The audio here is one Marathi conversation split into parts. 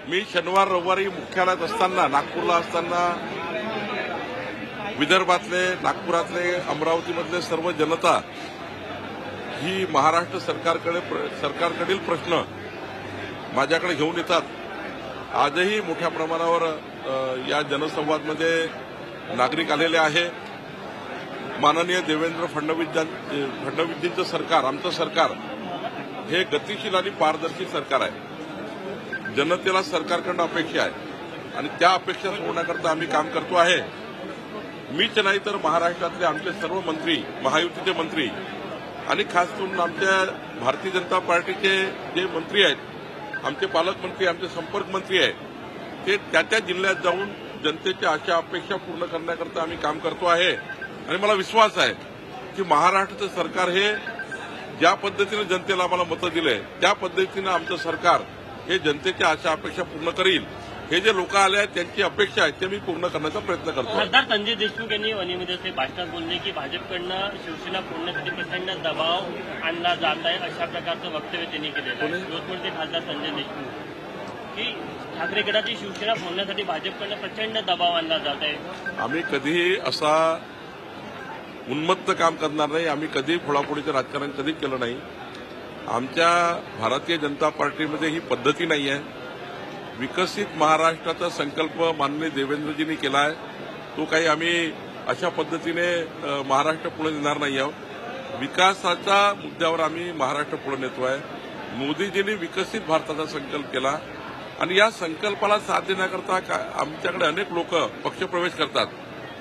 मी शनिवार रविवारी मुख्यालयात असताना, नागपूरला असताना विदर्भातले, नागपुरातले, अमरावतीमधले सर्व जनता ही महाराष्ट्र सरकारकडील प्रश्न माझ्याकडे घेऊन येतात. आजही मोठ्या प्रमाणावर या जनसंवादमध्ये नागरिक आलेले आहे. माननीय देवेंद्र फडणवीसजींचं सरकार, आमचं सरकार हे गतिशील आणि पारदर्शी सरकार आहे. जनतेला सरकारकडून अपेक्षा आहे आणि त्या अपेक्षा सोडण्याकरता आम्ही काम करतो आहे. मीच नाही तर महाराष्ट्रातले आमचे सर्व मंत्री, महायुतीचे मंत्री आणि खास करून आमच्या भारतीय जनता पार्टीचे जे मंत्री आहेत, आमचे पालकमंत्री, आमचे संपर्क मंत्री आहेत, ते त्या जिल्ह्यात जाऊन जनतेच्या आशा अपेक्षा पूर्ण करण्याकरता आम्ही काम करतो आहे. आणि मला विश्वास आहे की महाराष्ट्राचं सरकार हे ज्या पद्धतीने जनतेला आम्हाला मतं दिले त्या पद्धतीनं आमचं सरकार हे जनतेच्या आशा अपेक्षा पूर्ण करील. हे जे लोक आले आहेत त्यांची अपेक्षा आहे ते मी पूर्ण करण्याचा प्रयत्न करतो. खासदार संजय देशमुख यांनी अनियमितपणे भाषणात बोलले की भाजपकडनं शिवसेना फोडण्यासाठी प्रचंड दबाव आणला जात आहे, अशा प्रकारचं वक्तव्य त्यांनी केलेलं आहे. यवतमाळचे खासदार संजय देशमुख की ठाकरे गटाची शिवसेना फोडण्यासाठी भाजपकडनं प्रचंड दबाव आणला जात आहे. आम्ही कधीही असा उन्मत्त काम करणार नाही. आम्ही कधीही फोडाफोडीचं राजकारण कधीच केलं नाही. आमच्या भारतीय जनता पार्टीमध्ये ही पद्धती नाही आहे. विकसित महाराष्ट्राचा संकल्प माननीय देवेंद्रजींनी केला आहे. तो काही आम्ही अशा पद्धतीने महाराष्ट्र पुढे नेणार नाही आहोत. विकासाच्या मुद्द्यावर आम्ही महाराष्ट्र पुढे नेतो आहे. मोदीजींनी विकसित भारताचा संकल्प केला आणि या संकल्पाला साथ देण्याकरता आमच्याकडे अनेक लोक पक्षप्रवेश करतात.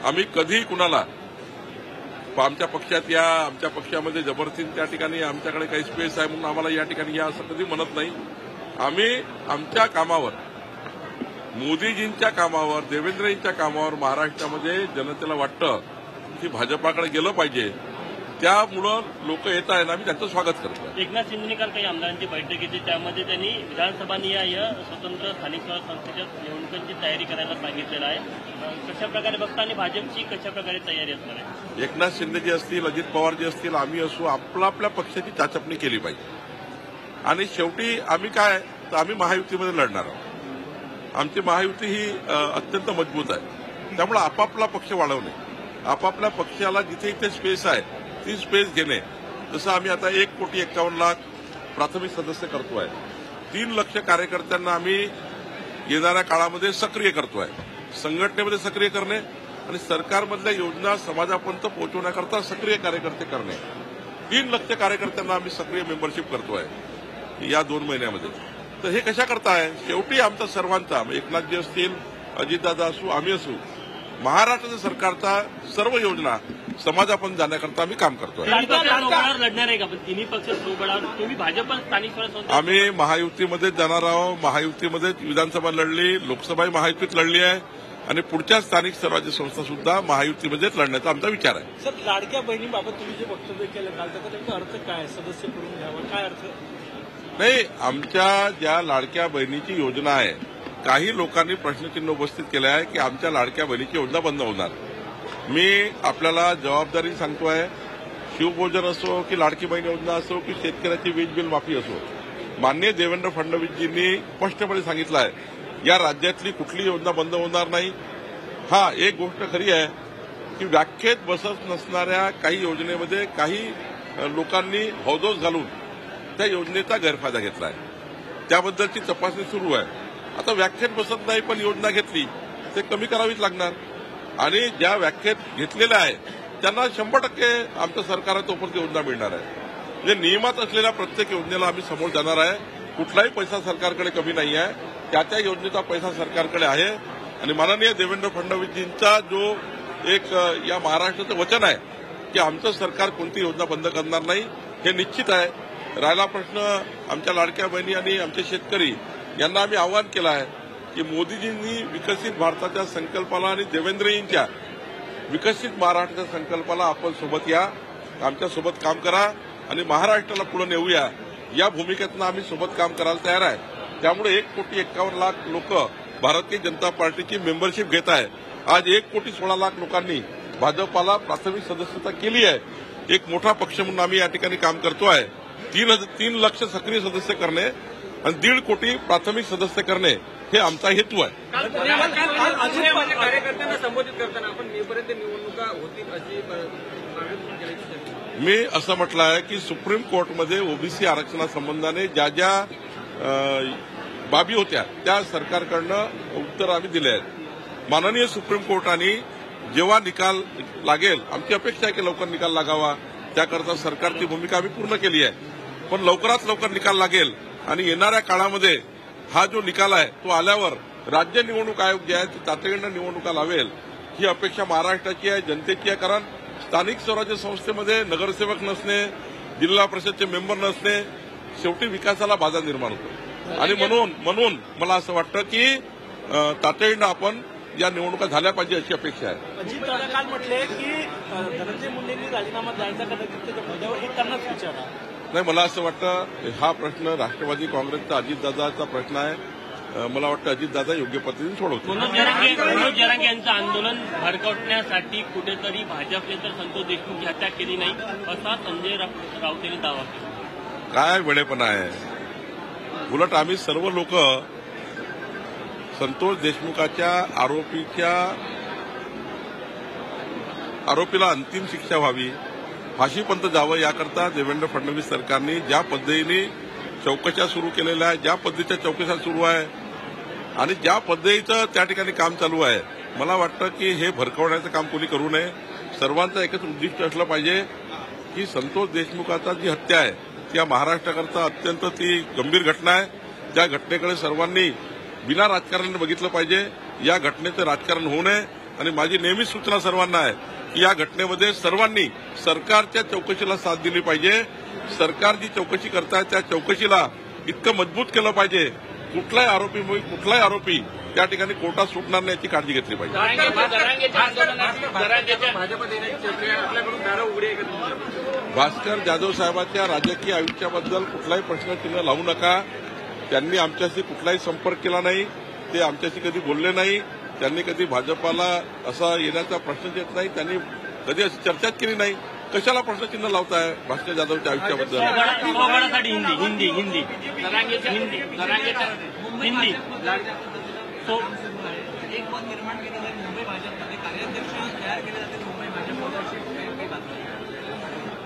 आम्ही कधीही कुणाला आमच्या पक्षात या, आमच्या पक्षामध्ये जबरदस्तीने त्या ठिकाणी आमच्याकडे काही स्पेस आहे म्हणून आम्हाला या ठिकाणी या असं कधी म्हणत नाही. आम्ही आमच्या कामावर, मोदीजींच्या कामावर, देवेंद्रजींच्या कामावर महाराष्ट्रामध्ये जनतेला वाटतं की भाजपाकडे गेलं पाहिजे, त्यामुळं लोक येत आहेत. आम्ही त्यांचं स्वागत करतो. एकनाथ शिंदेंनी काल काही आमदारांची बैठक घेतली, त्यामध्ये त्यांनी विधानसभानिहाय स्वतंत्र स्थानिक स्वराज्य संस्थेच्या निवडणुकांची तयारी करायला सांगितलेलं आहे. कशा प्रकारे बघता आणि भाजपची कशा प्रकारे तयारी असणार आहे? एकनाथ शिंदेजी असतील, अजित पवारजी असतील, आम्ही असू, आपल्या पक्षाची चाचपणी केली पाहिजे. आणि शेवटी आम्ही काय, तर आम्ही महायुतीमध्ये लढणार आहोत. आमची महायुती ही अत्यंत मजबूत आहे. त्यामुळे आपापला पक्ष वाढवणे, आपापल्या पक्षाला जिथे इथे स्पेस आहे ती स्पेस घेणे. जसं आम्ही आता 1,51,00,000 प्राथमिक सदस्य करतोय, 3 लाख कार्यकर्त्यांना आम्ही येणाऱ्या काळामध्ये सक्रिय करतोय. संघटनेमध्ये सक्रिय करणे आणि सरकारमधल्या योजना समाजापर्यंत पोहोचवण्याकरता सक्रिय कार्यकर्ते करणे. 3 लाख कार्यकर्त्यांना आम्ही सक्रिय मेंबरशिप करतोय या 2 महिन्यामध्ये. तर हे कशा करताय, शेवटी आमचा सर्वांचा, एकनाथजी असतील, अजितदादा असू, आम्ही असू, महाराष्ट्राच्या सरकारचा सर्व योजना समाजापर्यंत जाण्याकरता आम्ही काम करतोय. लढणार आहे का तिन्ही पक्ष सोबळावर? तुम्ही भाजप स्थानिक स्वराज्य, आम्ही महायुतीमध्येच जाणार आहोत. महायुतीमध्येच विधानसभा लढली, लोकसभा महायुतीत लढली आहे आणि पुढच्या स्थानिक स्वराज्य संस्था सुद्धा महायुतीमध्येच लढण्याचा आमचा विचार आहे. सर, लाडक्या बहिणीबाबत तुम्ही जे वक्तव्य केलं काल, त्याचा अर्थ काय, सदस्य करून घ्यावा, काय अर्थ? नाही, आमच्या ज्या लाडक्या बहिणीची योजना आहे, काही लोकांनी प्रश्नचिन्ह उपस्थित केलं आहे की आमच्या लाडक्या बहिणीची योजना बंद होणार. मी आपल्याला जबाबदारी सांगतोय, शिवभोजन असो की लाडकी बहीण योजना असो की शेतकऱ्याची वीज बिल माफी असो, माननीय देवेंद्र फडणवीसजींनी स्पष्टपणे सांगितलं आहे या राज्यातली कुठली योजना बंद होणार नाही. हा, एक गोष्ट खरी आहे की व्याख्येत बसत नसणाऱ्या काही योजनेमध्ये काही लोकांनी हौदोस घालून त्या योजनेचा गैरफायदा घेतला आहे. त्याबद्दलची तपासणी सुरू आहे. आता व्याख्येत बसत नाही पण योजना घेतली ते कमी करावीच लागणार आणि ज्या व्याख्येत घेतलेल्या आहे त्यांना 100% आमचं सरकार तोपर्यंत योजना मिळणार आहे. म्हणजे नियमात असलेल्या प्रत्येक योजनेला आम्ही समोर जाणार आहे. कुठलाही पैसा सरकारकडे कमी नाही आहे. त्या योजनेचा पैसा सरकारकडे आहे आणि माननीय देवेंद्र फडणवीसजींचा जो एक या महाराष्ट्राचं वचन आहे की आमचं सरकार कोणती योजना बंद करणार नाही, हे निश्चित आहे. राहिला प्रश्न आमच्या लाडक्या बहिणी आणि आमचे शेतकरी यांना आम्ही आवाहन केलं आहे की मोदीजींनी विकसित भारताच्या संकल्पाला आणि देवेंद्रजींच्या विकसित महाराष्ट्राच्या संकल्पाला आपण सोबत या, आमच्यासोबत काम करा आणि महाराष्ट्राला पुढे नेऊया. या भूमिकेतनं आम्ही सोबत काम करायला तयार आहे. त्यामुळे 1,51,00,000 लोक भारतीय जनता पार्टीची मेंबरशिप घेत आहे. आज 1,16,00,000 लोकांनी भाजपाला प्राथमिक सदस्यता केली आहे. एक मोठा पक्ष म्हणून आम्ही या ठिकाणी काम करतो आहे. 3 लाख सक्रिय सदस्य करणे आणि 1.5 कोटी प्राथमिक सदस्य करणे हे आमचा हेतू आहे. कार्यकर्त्यांना संबोधित करताना आपण मेपर्यंत निवडणुका होतील अशी मागणी केली. मी असं म्हटलं आहे की सुप्रीम कोर्टमध्ये ओबीसी आरक्षणासंबंधाने ज्या ज्या बाबी होत्या त्या सरकारकडनं उत्तर आम्ही दिले आहेत. माननीय सुप्रीम कोर्टाने जेव्हा निकाल लागेल, आमची अपेक्षा आहे की लवकर निकाल लागावा, त्याकरता सरकारची भूमिका आम्ही पूर्ण केली आहे. पण लवकरात लवकर निकाल लागेल आणि येणाऱ्या काळामध्ये हा जो निकाल आहे तो आल्यावर राज्य निवडणूक आयोग जे आहे ते तातडीनं निवडणुका लावेल ही अपेक्षा महाराष्ट्राची आहे, जनतेची आहे. कारण स्थानिक स्वराज्य संस्थेमध्ये नगरसेवक नसणे, जिल्हा परिषदचे मेंबर नसणे शेवटी विकासाला बाधा निर्माण होतो. आणि म्हणून मला असं वाटतं की तातडीनं आपण या निवडणुका झाल्या पाहिजे अशी अपेक्षा आहे. अजितदादा काल म्हटले की धनंजय मुंडेंनी राजीनामा द्यायचा का त्याच्या मुद्द्यावर हे त्यांनाच विचारा. नाही, मला असं वाटतं हा प्रश्न राष्ट्रवादी काँग्रेसचा अजितदादाचा प्रश्न आहे. मला वाटतं अजितदादा योग्य पद्धतीने सोडवतील. मनोज जरांगे यांचं आंदोलन भडकवण्यासाठी कुठेतरी भाजपने तर संतोष देशमुखची हत्या केली नाही असा संजय राऊत यांनी दावा केला. काय वेळेपणा आहे. उलट आम्ही सर्व लोक संतोष देशमुखाच्या आरोपीला अंतिम शिक्षा व्हावी, फाशीपर्यंत जावं याकरता देवेंद्र फडणवीस सरकारने ज्या पद्धतीने चौकशा सुरू केलेल्या आहे, ज्या पद्धतीच्या चौकशा सुरू आहे आणि ज्या पद्धतीचं त्या ठिकाणी काम चालू आहे, मला वाटतं की हे भरकवण्याचं काम कोणी करू नये. सर्वांचं एकच उद्दिष्ट असलं पाहिजे की संतोष देशमुखाचा जी हत्या आहे त्या महाराष्ट्राकरता अत्यंत ती गंभीर घटना आहे. त्या घटनेकडे सर्वांनी बिना राजकारणाने बघितलं पाहिजे. या घटनेचं राजकारण होऊ नये आणि माझी नेहमीच सूचना सर्वांना आहे की या घटनेमध्ये सर्वांनी सरकारच्या चौकशीला साथ दिली पाहिजे. सरकार जी चौकशी करताय त्या चौकशीला इतकं मजबूत केलं पाहिजे कुठलाही आरोपी त्या ठिकाणी कोर्टात सुटणार नाही याची काळजी घेतली पाहिजे. भास्कर जाधव साहेबांच्या राजकीय आयुष्याबद्दल कुठलाही प्रश्नचिन्ह लावू नका. त्यांनी आमच्याशी कुठलाही संपर्क केला नाही, ते आमच्याशी कधी बोलले नाही, त्यांनी कधी भाजपाला असा येण्याचा प्रश्नच येत नाही, त्यांनी कधी अशी चर्चाच केली नाही. कशाला प्रश्नचिन्ह लावताय भास्कर जाधवच्या आयुष्याबद्दल.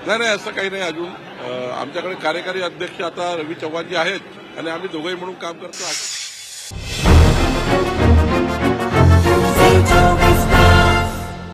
नाही, असं काही नाही. अजून आमच्याकडे कार्यकारी अध्यक्ष आता रवी चव्हाण जी आहेत आणि आम्ही दोघंही म्हणून काम करतो.